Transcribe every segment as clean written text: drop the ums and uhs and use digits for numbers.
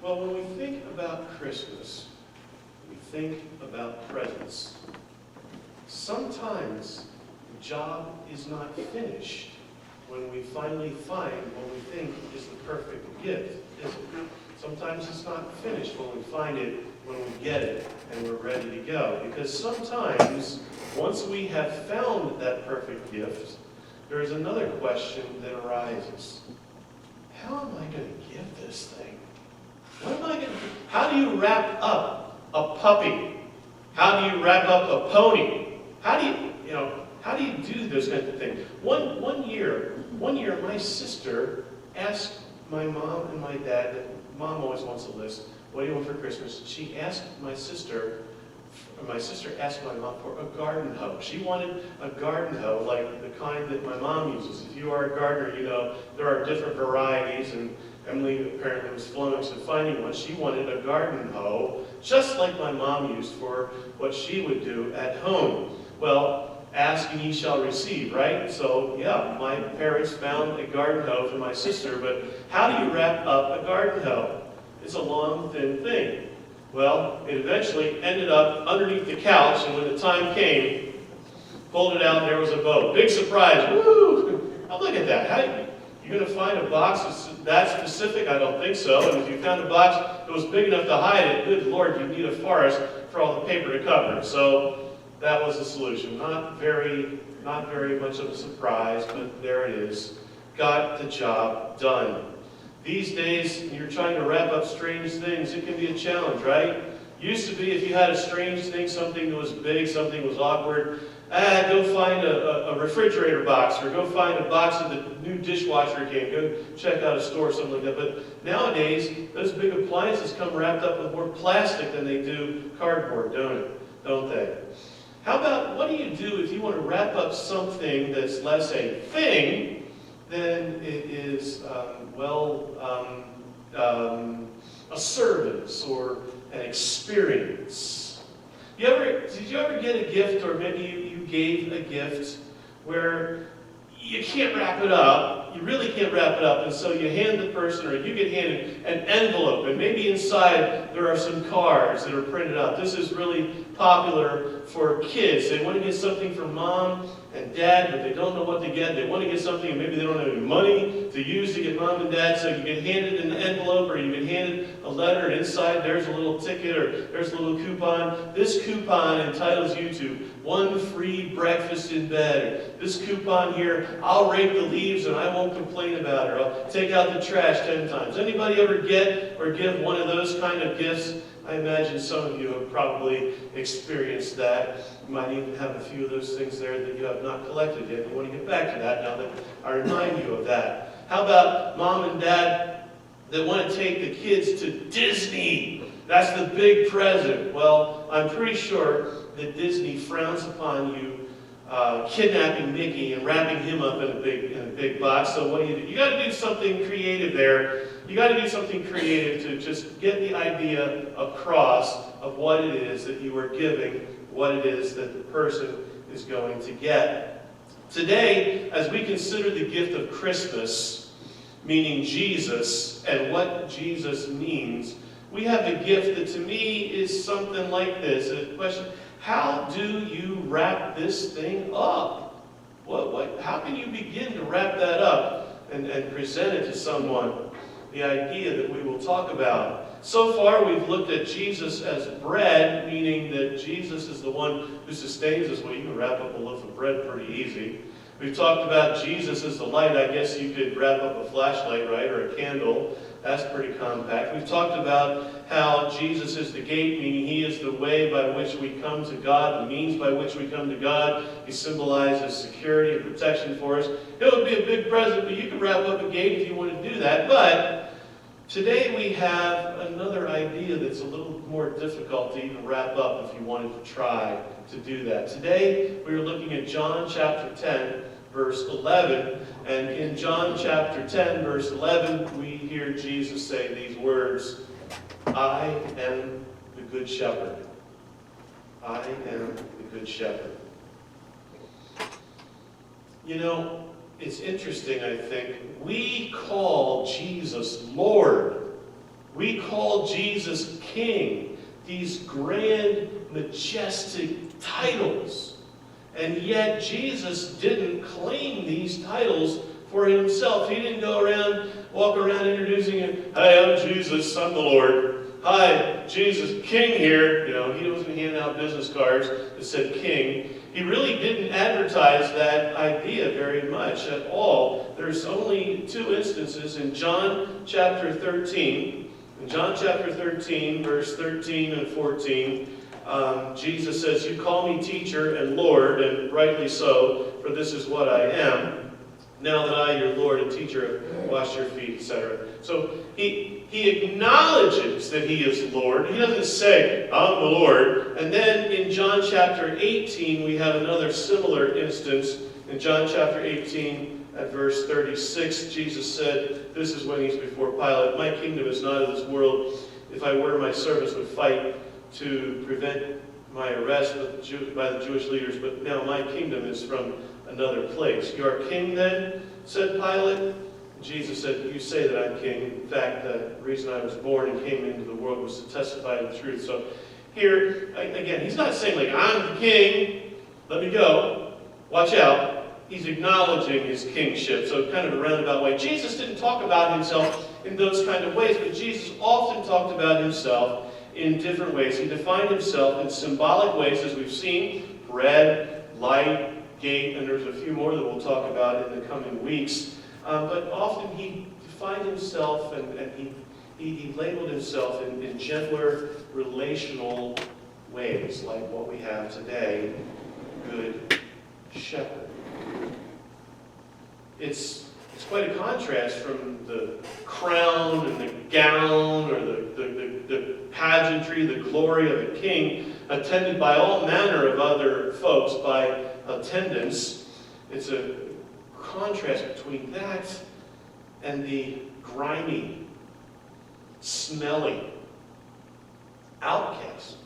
Well, when we think about Christmas, we think about presents. Sometimes the job is not finished when we finally find what we think is the perfect gift, is it? Sometimes it's not finished when we find it, when we get it, and we're ready to go. Because sometimes, once we have found that perfect gift, there's another question that arises. How am I going to give this thing? What am I going to do? How do you wrap up a puppy? How do you wrap up a pony? How do you do those kinds of things? One year, my sister asked my mom and my dad, Mom always wants a list, what do you want for Christmas? She asked my sister asked my mom for a garden hoe. She wanted a garden hoe like the kind that my mom uses. If you are a gardener, you know there are different varieties, and Emily apparently was flummoxed at finding one. She wanted a garden hoe, just like my mom used for what she would do at home. Well, ask and ye shall receive, right? So, yeah, my parents found a garden hoe for my sister, but how do you wrap up a garden hoe? It's a long, thin thing. Well, it eventually ended up underneath the couch, and when the time came, pulled it out, and there was a bow. Big surprise. Woo! Now look at that. How you're going to find a box that's that specific? I don't think so. And if you found a box that was big enough to hide it, good Lord, you'd need a forest for all the paper to cover it. So that was the solution. Not very much of a surprise, but there it is. Got the job done. These days, when you're trying to wrap up strange things, it can be a challenge, right? Used to be if you had a strange thing, something that was big, something was awkward, go find a refrigerator box, or go find a box of the new dishwasher came, go check out a store or something like that. But nowadays, those big appliances come wrapped up with more plastic than they do cardboard, don't they? How about, what do you do if you want to wrap up something that's less a thing than it is, a service or an experience? Did you ever get a gift, or maybe you gave a gift where you can't wrap it up, you really can't wrap it up, and so you hand the person, or you get handed an envelope, and maybe inside there are some cards that are printed out. This is really popular for kids. They want to get something for mom and dad, but they don't know what to get. They want to get something, and maybe they don't have any money to use to get mom and dad, so you get handed an envelope, or you get handed a letter, and inside there's a little ticket, or there's a little coupon. This coupon entitles you to 1 free breakfast in bed. This coupon here, I'll rake the leaves and I won't complain about it. Or I'll take out the trash 10 times. Anybody ever get or give one of those kind of gifts? I imagine some of you have probably experienced that. You might even have a few of those things there that you have not collected yet. You want to get back to that now that I remind you of that. How about mom and dad that want to take the kids to Disney? That's the big present. Well, I'm pretty sure that Disney frowns upon you kidnapping Mickey and wrapping him up in a big box. So what do? You got to do something creative there. You got to do something creative to just get the idea across of what it is that you are giving, what it is that the person is going to get. Today, as we consider the gift of Christmas, meaning Jesus, and what Jesus means, we have a gift that to me is something like this. A question: how do you wrap this thing up? How can you begin to wrap that up and present it to someone? The idea that we will talk about. So far we've looked at Jesus as bread, meaning that Jesus is the one who sustains us. Well, you can wrap up a loaf of bread pretty easy. We've talked about Jesus as the light. I guess you could wrap up a flashlight, right, or a candle. That's pretty compact. We've talked about how Jesus is the gate, meaning he is the way by which we come to God, the means by which we come to God. He symbolizes security and protection for us. It would be a big present, but you could wrap up a gate if you want to do that. But today we have another idea that's a little more difficult to even wrap up if you wanted to try to do that. Today we are looking at John chapter 10, verse 11. And in John chapter 10, verse 11, we hear Jesus say these words: I am the good shepherd. I am the good shepherd. You know, it's interesting, I think. We call Jesus Lord. We call Jesus King, these grand, majestic titles. And yet Jesus didn't claim these titles for himself. He didn't go around, walk around introducing him. Hi, I'm Jesus, I'm the Lord. Hi, Jesus, King here. He wasn't handing out business cards that said King. He really didn't advertise that idea very much at all. There's only 2 instances in John chapter 13. In John chapter 13, verse 13 and 14, Jesus says, "You call me teacher and Lord, and rightly so, for this is what I am. Now that I, your Lord and teacher, have washed your feet," etc. So he acknowledges that he is Lord. He doesn't say, "I'm the Lord." And then in John chapter 18, we have another similar instance. In John chapter 18, at verse 36, Jesus said, this is when he's before Pilate, "My kingdom is not of this world. If I were, my servants would fight to prevent my arrest by the Jewish leaders, but now my kingdom is from another place." "You are king then?" said Pilate. Jesus said, "You say that I'm king. In fact, the reason I was born and came into the world was to testify to the truth." So here, again, he's not saying like, "I'm the king, let me go, watch out." He's acknowledging his kingship, so kind of a roundabout way. Jesus didn't talk about himself in those kind of ways, but Jesus often talked about himself in different ways. He defined himself in symbolic ways, as we've seen: bread, light, gate, and there's a few more that we'll talk about in the coming weeks. But often he defined himself and he labeled himself in gentler, relational ways, like what we have today, Good Shepherd. It's quite a contrast from the crown and the gown or the pageantry, the glory of a king, attended by all manner of other folks by attendants. It's a contrast between that and the grimy, smelly outcast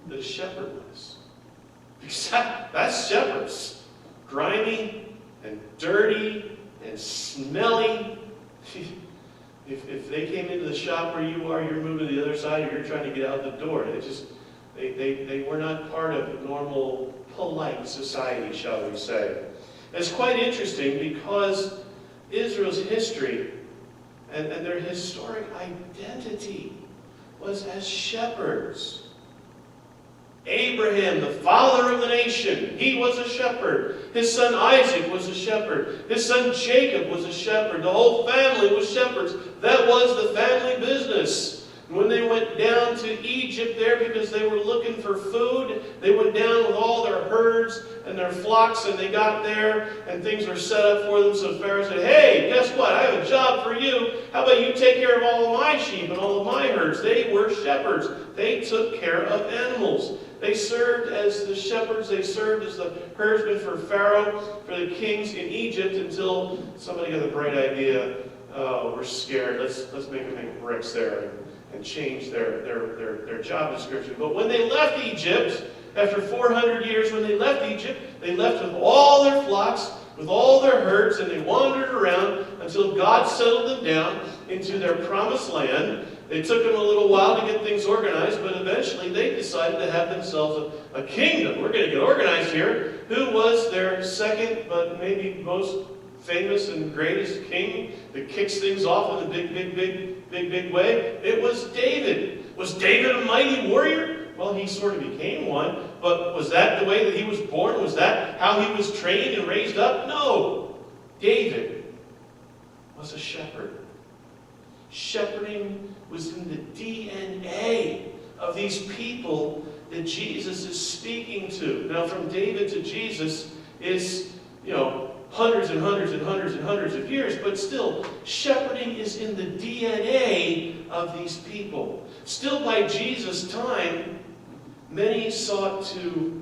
that a shepherd was. That's shepherds. Grimy and dirty and smelly. If they came into the shop where you are, you're moving to the other side, or you're trying to get out the door. They were not part of normal, polite society, shall we say. It's quite interesting because Israel's history and their historic identity was as shepherds. Abraham, the father of the nation, he was a shepherd. His son Isaac was a shepherd. His son Jacob was a shepherd. The whole family was shepherds. That was the family business. When they went down to Egypt there because they were looking for food, they went down with all their herds and their flocks, and they got there and things were set up for them. So Pharaoh said, "Hey, guess what? I have a job for you. How about you take care of all of my sheep and all of my herds?" They were shepherds. They took care of animals. They served as the shepherds. They served as the herdsmen for Pharaoh, for the kings in Egypt, until somebody got the bright idea, "Oh, we're scared. Let's make them make bricks there," and change their job description. But when they left Egypt, after 400 years, when they left Egypt, they left with all their flocks, with all their herds, and they wandered around until God settled them down into their promised land. It took them a little while to get things organized, but eventually they decided to have themselves a kingdom. We're going to get organized here. Who was their second, but maybe most famous and greatest king that kicks things off in a big way? It was David. Was David a mighty warrior? Well, he sort of became one, but was that the way that he was born? Was that how he was trained and raised up? No. David was a shepherd. Shepherding was in the DNA of these people that Jesus is speaking to. Now, from David to Jesus is, hundreds and hundreds and hundreds and hundreds of years, but still, shepherding is in the DNA of these people. Still, by Jesus' time, many sought to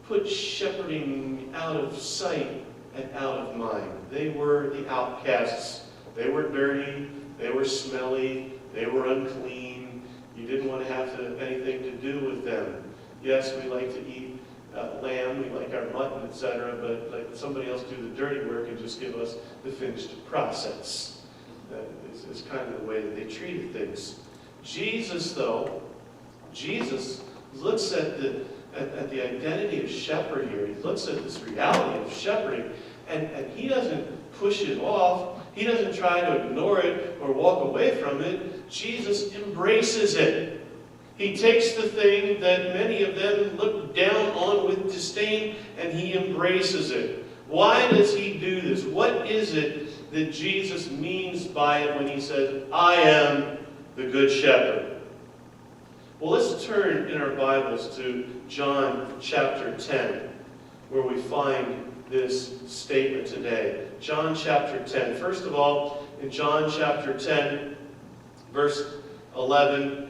put shepherding out of sight and out of mind. They were the outcasts. They were dirty. They were smelly. They were unclean. You didn't want to have anything to do with them. Yes, we like to eat lamb, we like our mutton, etc., but let somebody else do the dirty work and just give us the finished process. is kind of the way that they treated things. Jesus, though, Jesus looks at the identity of shepherd here. He looks at this reality of shepherding, and he doesn't push it off. He doesn't try to ignore it or walk away from it. Jesus embraces it. He takes the thing that many of them look down on with disdain, and he embraces it. Why does he do this? What is it that Jesus means by it when he says, I am the good shepherd? Well, let's turn in our Bibles to John chapter 10, where we find this statement today. John chapter 10. First of all, in John chapter 10, verse 11,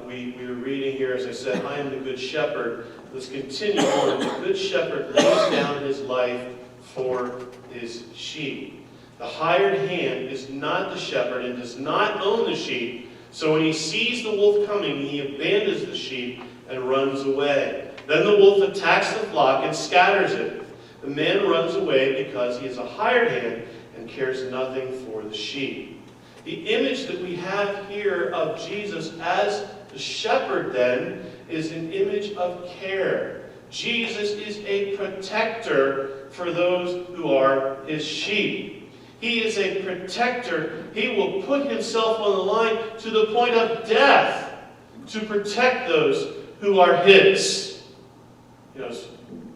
we were reading here, as I said, I am the good shepherd. Let's continue on. The good shepherd lays down his life for his sheep. The hired hand is not the shepherd and does not own the sheep. So when he sees the wolf coming, he abandons the sheep and runs away. Then the wolf attacks the flock and scatters it. The man runs away because he is a hired hand and cares nothing for the sheep. The image that we have here of Jesus as the shepherd, then, is an image of care. Jesus is a protector for those who are his sheep. He is a protector. He will put himself on the line to the point of death to protect those who are his. You know, it's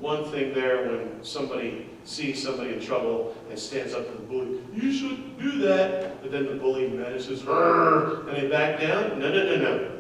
one thing there when somebody sees somebody in trouble and stands up to the bully. You shouldn't do that. But then the bully menaces, and they back down. No.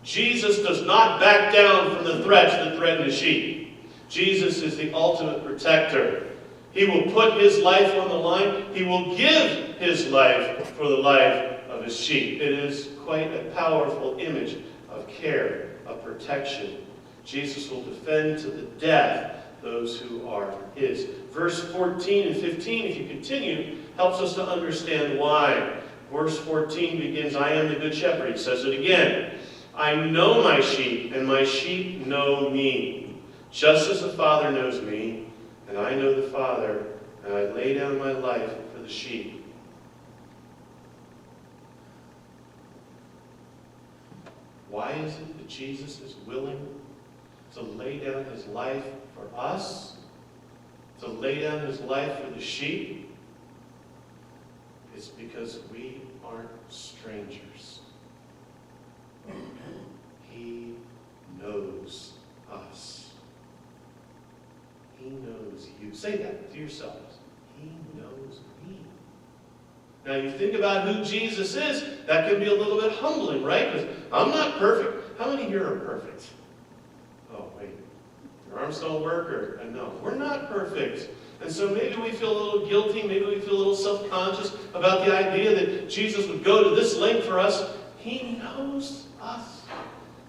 Jesus does not back down from the threats that threaten the sheep. Jesus is the ultimate protector. He will put his life on the line. He will give his life for the life of his sheep. It is quite a powerful image of care, of protection. Jesus will defend to the death those who are his. Verse 14 and 15, if you continue, helps us to understand why. Verse 14 begins, I am the good shepherd. He says it again. I know my sheep, and my sheep know me. Just as the Father knows me, and I know the Father, and I lay down my life for the sheep. Why is it that Jesus is willing to lay down his life for us? To lay down his life for the sheep? It's because we aren't strangers. He knows us. He knows you. Say that to yourselves. He knows me. Now you think about who Jesus is, that can be a little bit humbling, right? Because I'm not perfect. How many here are perfect? Oh, wait. Your arms don't work? Or no, we're not perfect. And so maybe we feel a little guilty, maybe we feel a little self-conscious about the idea that Jesus would go to this length for us. He knows us.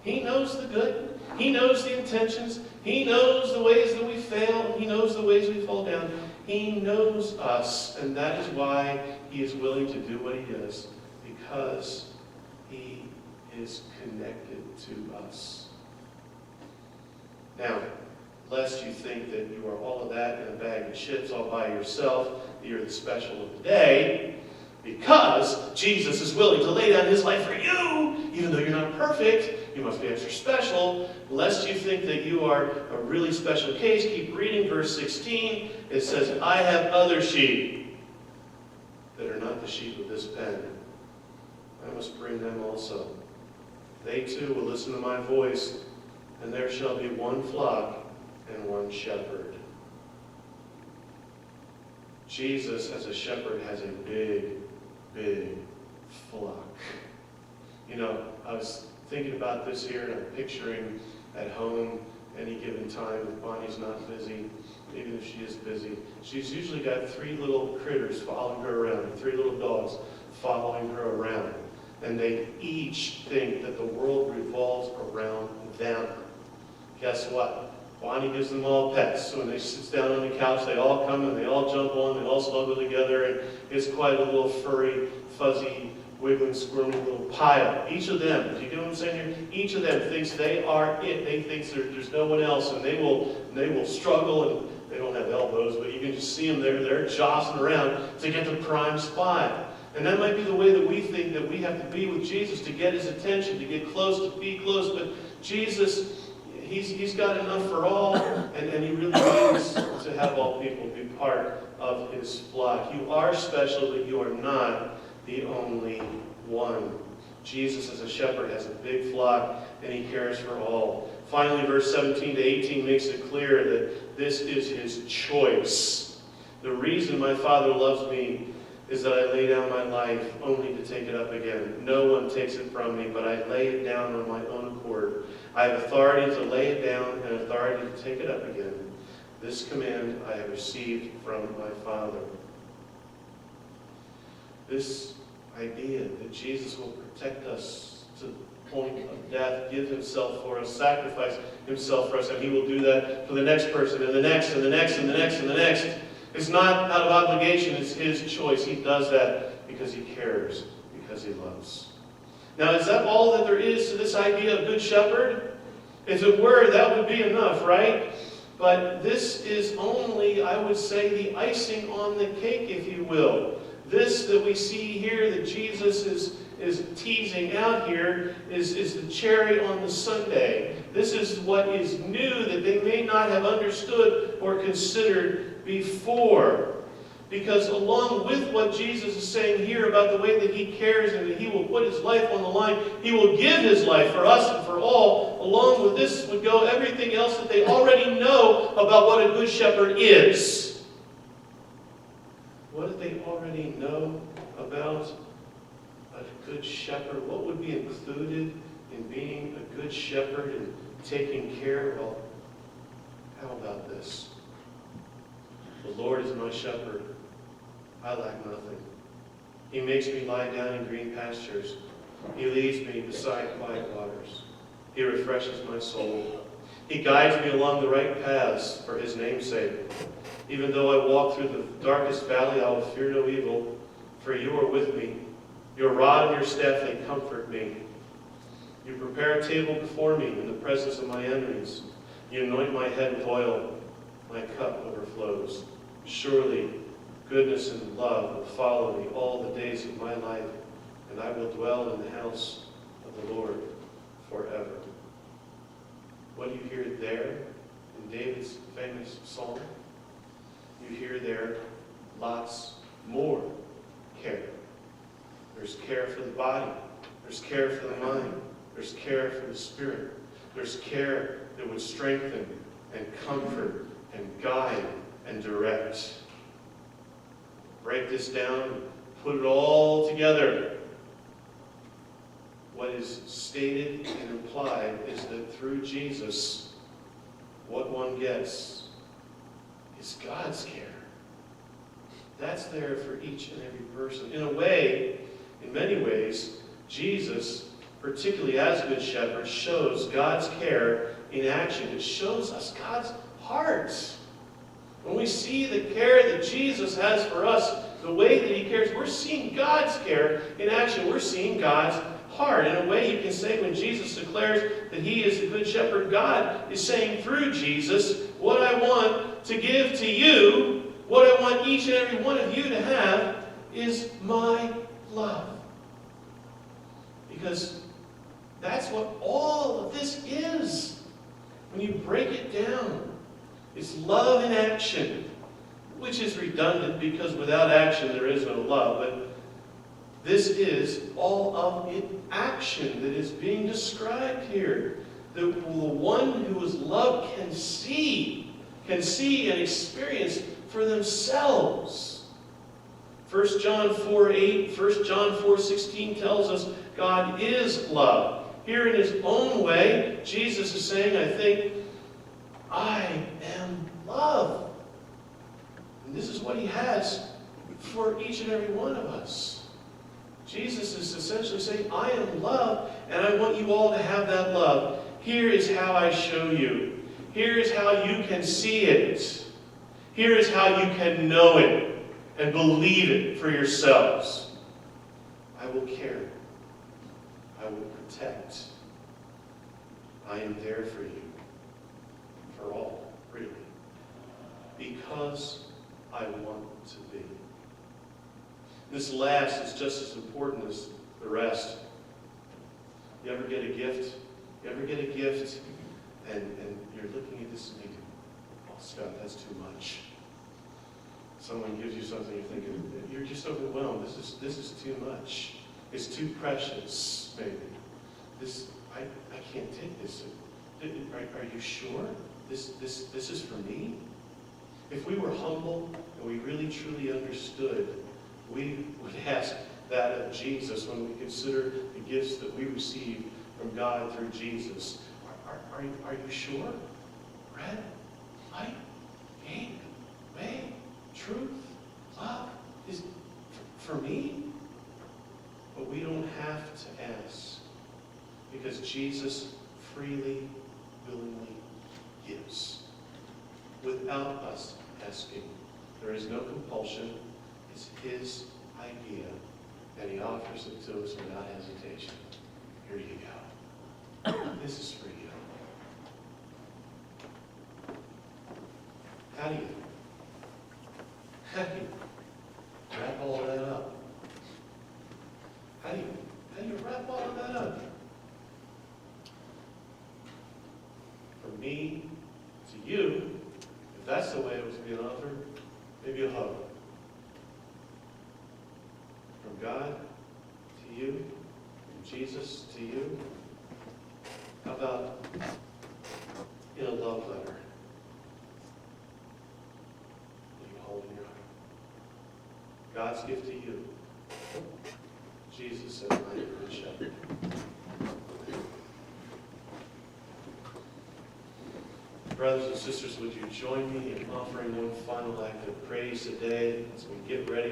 He knows the good. He knows the intentions. He knows the ways that we fail. He knows the ways we fall down. He knows us, and that is why he is willing to do what he does, because he is connected to us. Now, lest you think that you are all of that in a bag of chips all by yourself, that you're the special of the day, because Jesus is willing to lay down his life for you, even though you're not perfect, you must be extra special. Lest you think that you are a really special case, keep reading verse 16. It says, I have other sheep that are not the sheep of this pen. I must bring them also. They too will listen to my voice, and there shall be one flock and one shepherd. Jesus, as a shepherd, has a big, big flock. You know, I was thinking about this here, and I'm picturing at home any given time if Bonnie's not busy, even if she is busy. She's usually got 3 little critters following her around, 3 little dogs following her around. And they each think that the world revolves around them. Guess what? Bonnie gives them all pets. So when they sit down on the couch, they all come and they all jump on, they all snuggle together, and it's quite a little furry, fuzzy, wiggling, squirming little pile. Each of them, do you get what I'm saying here? Each of them thinks they are it. They think there's no one else, and they will struggle, and they don't have elbows, but you can just see them they're jostling around to get the prime spot. And that might be the way that we think that we have to be with Jesus to get his attention, to get close, to be close. But Jesus, he's got enough for all, and he really needs to have all people be part of his flock. You are special, but you are not the only one. Jesus, as a shepherd, has a big flock, and he cares for all. Finally, verse 17 to 18 makes it clear that this is his choice. The reason my Father loves me is that I lay down my life only to take it up again. No one takes it from me, but I lay it down on my own accord. I have authority to lay it down and authority to take it up again. This command I have received from my Father. This idea that Jesus will protect us to the point of death, give himself for us, sacrifice himself for us, and he will do that for the next person, and the next, and the next, and the next, and the next. It's not out of obligation, it's his choice. He does that because he cares, because he loves. Now, is that all that there is to this idea of Good Shepherd? If it were, that would be enough, right? But this is only, I would say, the icing on the cake, if you will. This that we see here that Jesus is teasing out here is the cherry on the sundae. This is what is new that they may not have understood or considered before. Because along with what Jesus is saying here about the way that he cares and that he will put his life on the line, he will give his life for us and for all, along with this would go everything else that they already know about what a good shepherd is. What did they already know about a good shepherd? What would be included in being a good shepherd and taking care? Well, how about this? The Lord is my shepherd. I lack nothing. He makes me lie down in green pastures. He leads me beside quiet waters. He refreshes my soul. He guides me along the right paths for his name's sake. Even though I walk through the darkest valley, I will fear no evil, for you are with me. Your rod and your staff, they comfort me. You prepare a table before me in the presence of my enemies. You anoint my head with oil. My cup overflows. Surely goodness and love will follow me all the days of my life, and I will dwell in the house of the Lord forever. What do you hear there in David's famous psalm? You hear there lots more care. There's care for the body. There's care for the mind. There's care for the spirit. There's care that would strengthen and comfort and guide and direct. Break this down, put it all together. What is stated and implied is that through Jesus, what one gets is God's care. That's there for each and every person. In a way, in many ways, Jesus, particularly as Good Shepherd, shows God's care in action. It shows us God's heart. When we see the care that Jesus has for us, the way that he cares, we're seeing God's care in action. We're seeing God's heart. In a way, you can say when Jesus declares that he is the Good Shepherd, God is saying through Jesus, what I want to give to you, what I want each and every one of you to have, is my love. Because that's what all of this is. When you break it down, it's love in action, which is redundant because without action there is no love. But this is all of it action that is being described here. The one who is loved can see and experience for themselves. 1 John 4:8, 1 John 4:16 tells us God is love. Here in his own way, Jesus is saying, I think, I am love. And this is what he has for each and every one of us. Jesus is essentially saying, I am love, and I want you all to have that love. Here is how I show you. Here is how you can see it. Here is how you can know it and believe it for yourselves. I will care. I will protect. I am there for you. For all, really. because I want to be. This last is just as important as the rest. You ever get a gift? You ever get a gift and you're looking at this and thinking, oh, Scott, that's too much. Someone gives you something, you're thinking, you're just overwhelmed. This is too much. It's too precious, maybe. I can't take this. Are you sure? This is for me? If we were humble and we really truly understood, we would ask that of Jesus when we consider the gifts that we receive from God through Jesus. Are you sure? Red, light, gain, way, truth, love is for me? But we don't have to ask, because Jesus freely, willingly gives without us asking. There is no compulsion. It's his idea, and he offers it to us without hesitation. Here you go. This is for you. How do you wrap all of that up? How do you wrap all of that up? From me to you, if that's the way it was being offered, maybe a hug. From God to you, from Jesus to you. How about in a love letter that you hold in your heart? God's gift to you. Jesus said, I am the good shepherd. Brothers and sisters, would you join me in offering one final act of praise today as we get ready